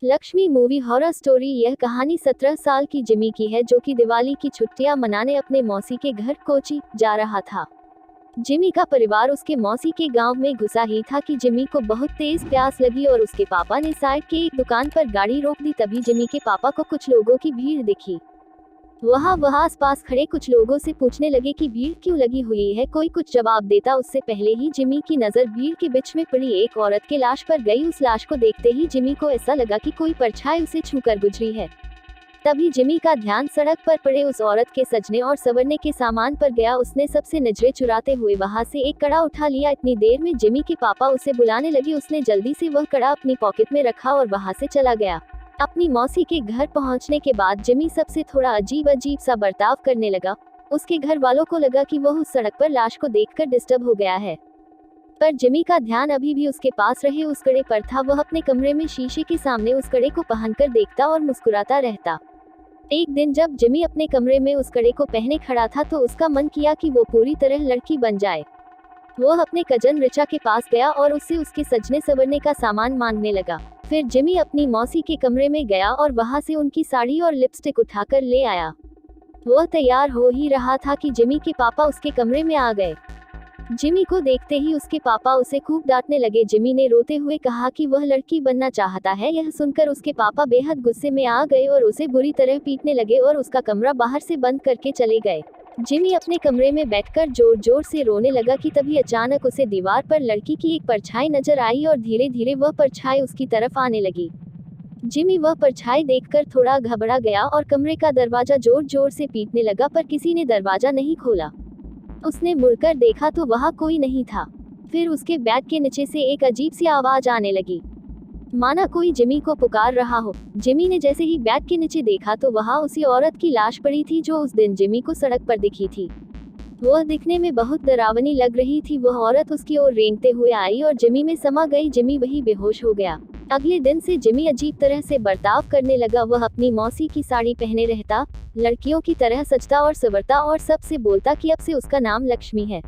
Lakshmi movie horror story. यह कहानी 17 साल की जिमी की है, जो कि दिवाली की छुट्टियां मनाने अपने मौसी के घर कोची जा रहा था। जिमी का परिवार उसके मौसी के गांव में घुसा ही था कि जिमी को बहुत तेज प्यास लगी और उसके पापा ने साइड के एक दुकान पर गाड़ी रोक दी। तभी जिमी के पापा को कुछ लोगों की भीड़ दिखी। वह आसपास खड़े कुछ लोगों से पूछने लगे कि भीड़ क्यों लगी हुई है। कोई कुछ जवाब देता उससे पहले ही जिमी की नजर भीड़ के बीच में पड़ी एक औरत के लाश पर गई। उस लाश को देखते ही जिमी को ऐसा लगा कि कोई परछाई उसे छूकर गुजरी है। तभी जिमी का ध्यान सड़क पर पड़े उस औरत के सजने और संवरने के सामान पर गया। उसने सबसे नजरें चुराते हुए वहां से एक कड़ा उठा लिया। इतनी देर में जिमी के पापा उसे बुलाने लगे। उसने जल्दी से वह कड़ा अपनी पॉकेट में रखा और वहां से चला गया। अपनी मौसी के घर पहुंचने के बाद जिमी सबसे थोड़ा अजीब सा बर्ताव करने लगा। उसके घर वालों को लगा कि वह उस सड़क पर लाश को देखकर डिस्टर्ब हो गया है, पर जिमी का ध्यान अभी भी उसके पास रहे उस कड़े पर था। वह अपने कमरे में शीशे के सामने उस कड़े को पहनकर देखता और मुस्कुराता रहता। एक दिन जब जिमी अपने कमरे में उस कड़े को पहने खड़ा था तो उसका मन किया कि वो पूरी तरह लड़की बन जाए। वह अपने कजन रिचा के पास गया और उससे उसके सजने संवरने का सामान मांगने लगा। फिर जिमी अपनी मौसी के कमरे में गया और वहां से उनकी साड़ी और लिपस्टिक उठाकर ले आया। वह तैयार हो ही रहा था कि जिमी के पापा उसके कमरे में आ गए। जिमी को देखते ही उसके पापा उसे खूब डांटने लगे। जिमी ने रोते हुए कहा कि वह लड़की बनना चाहता है। यह सुनकर उसके पापा बेहद गुस्से में आ गए और उसे बुरी तरह पीटने लगे और उसका कमरा बाहर से बंद करके चले गए। जिमी अपने कमरे में बैठकर जोर जोर से रोने लगा कि तभी अचानक उसे दीवार पर लड़की की एक परछाई नजर आई और धीरे धीरे वह परछाई उसकी तरफ आने लगी। जिमी वह परछाई देखकर थोड़ा घबरा गया और कमरे का दरवाजा जोर जोर से पीटने लगा, पर किसी ने दरवाजा नहीं खोला। उसने मुड़कर देखा तो वहां कोई नहीं था। फिर उसके बैग के नीचे से एक अजीब सी आवाज आने लगी, माना कोई जिमी को पुकार रहा हो। जिमी ने जैसे ही बैग के नीचे देखा तो वहां उसी औरत की लाश पड़ी थी जो उस दिन जिमी को सड़क पर दिखी थी। वह दिखने में बहुत डरावनी लग रही थी। वह औरत उसकी ओर रेंगते हुए आई और जिमी में समा गई। जिमी वही बेहोश हो गया। अगले दिन से जिमी अजीब तरह से बर्ताव करने लगा। वह अपनी मौसी की साड़ी पहने रहता, लड़कियों की तरह सजता और संवरता और सबसे बोलता कि अब से उसका नाम लक्ष्मी है।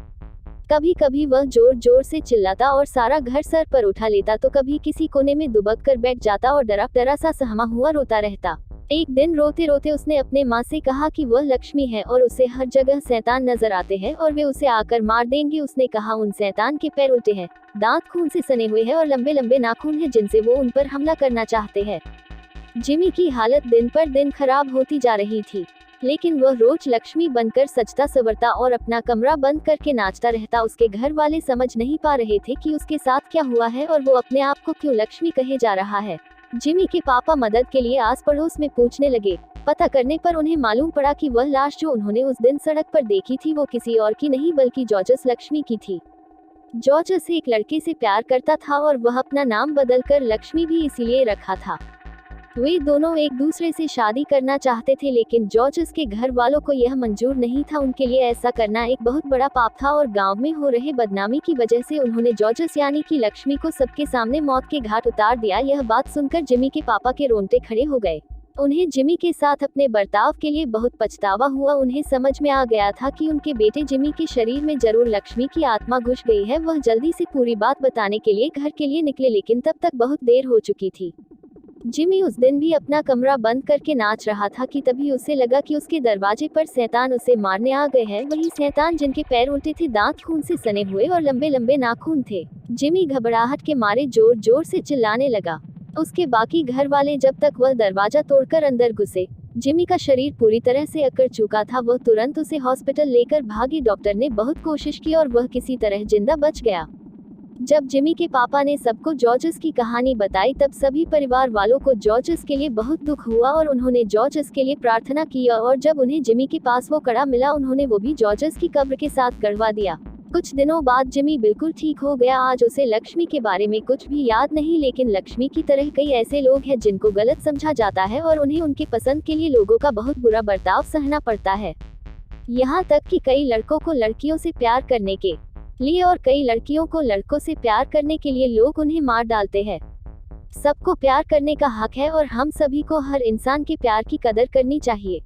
कभी कभी वह जोर जोर से चिल्लाता और सारा घर सर पर उठा लेता, तो कभी किसी कोने में दुबक कर बैठ जाता और डरा सा सहमा हुआ रोता रहता। एक दिन रोते रोते उसने अपने माँ से कहा कि वह लक्ष्मी है और उसे हर जगह शैतान नजर आते हैं और वे उसे आकर मार देंगे। उसने कहा उन शैतान के पैर उल्टे हैं, दांत खून से सने हुए हैं और लंबे लंबे नाखून हैं जिनसे वो उन पर हमला करना चाहते हैं। जिमी की हालत दिन पर दिन खराब होती जा रही थी, लेकिन वह रोज लक्ष्मी बनकर सजता संवरता और अपना कमरा बंद करके नाचता रहता। उसके घर वाले समझ नहीं पा रहे थे कि उसके साथ क्या हुआ है और वो अपने आप को क्यों लक्ष्मी कहे जा रहा है। जिमी के पापा मदद के लिए आस पड़ोस में पूछने लगे। पता करने पर उन्हें मालूम पड़ा कि वह लाश जो उन्होंने उस दिन सड़क पर देखी थी वो किसी और की नहीं बल्कि जॉर्जस लक्ष्मी की थी। जॉर्जस एक लड़के से प्यार करता था और वह अपना नाम बदलकर लक्ष्मी भी इसीलिए रखा था। वे दोनों एक दूसरे से शादी करना चाहते थे, लेकिन जॉर्जस के घर वालों को यह मंजूर नहीं था। उनके लिए ऐसा करना एक बहुत बड़ा पाप था और गांव में हो रहे बदनामी की वजह से उन्होंने जॉर्जस यानी कि लक्ष्मी को सबके सामने मौत के घाट उतार दिया। यह बात सुनकर जिमी के पापा के रोंगटे खड़े हो गए। उन्हें जिमी के साथ अपने बर्ताव के लिए बहुत पछतावा हुआ। उन्हें समझ में आ गया था कि उनके बेटे जिमी के शरीर में जरूर लक्ष्मी की आत्मा घुस गई है। वह जल्दी से पूरी बात बताने के लिए घर के लिए निकले, लेकिन तब तक बहुत देर हो चुकी थी। जिमी उस दिन भी अपना कमरा बंद करके नाच रहा था कि तभी उसे लगा कि उसके दरवाजे पर शैतान उसे मारने आ गए हैं। वही शैतान जिनके पैर उल्टे थे, दांत खून से सने हुए और लंबे लंबे नाखून थे। जिमी घबराहट के मारे जोर जोर से चिल्लाने लगा। उसके बाकी घर वाले जब तक वह दरवाजा तोड़कर अंदर घुसे। जिमी का शरीर पूरी तरह से अकड़ चुका था। वह तुरंत उसे हॉस्पिटल लेकर भागी। डॉक्टर ने बहुत कोशिश की और वह किसी तरह जिंदा बच गया। जब जिमी के पापा ने सबको जॉर्जस की कहानी बताई तब सभी परिवार वालों को जॉर्जस के लिए बहुत दुख हुआ और उन्होंने जॉर्जस के लिए प्रार्थना की। और जब उन्हें जिमी के पास वो कड़ा मिला उन्होंने वो भी जॉर्जस की कब्र के साथ गड़वा दिया। कुछ दिनों बाद जिमी बिल्कुल ठीक हो गया। आज उसे लक्ष्मी के बारे में कुछ भी याद नहीं, लेकिन लक्ष्मी की तरह कई ऐसे लोग हैं जिनको गलत समझा जाता है और उन्हें उनके पसंद के लिए लोगों का बहुत बुरा बर्ताव सहना पड़ता है। यहाँ तक कि कई लड़कों को लड़कियों से प्यार करने के लिए और कई लड़कियों को लड़कों से प्यार करने के लिए लोग उन्हें मार डालते हैं। सबको प्यार करने का हक है और हम सभी को हर इंसान के प्यार की कदर करनी चाहिए।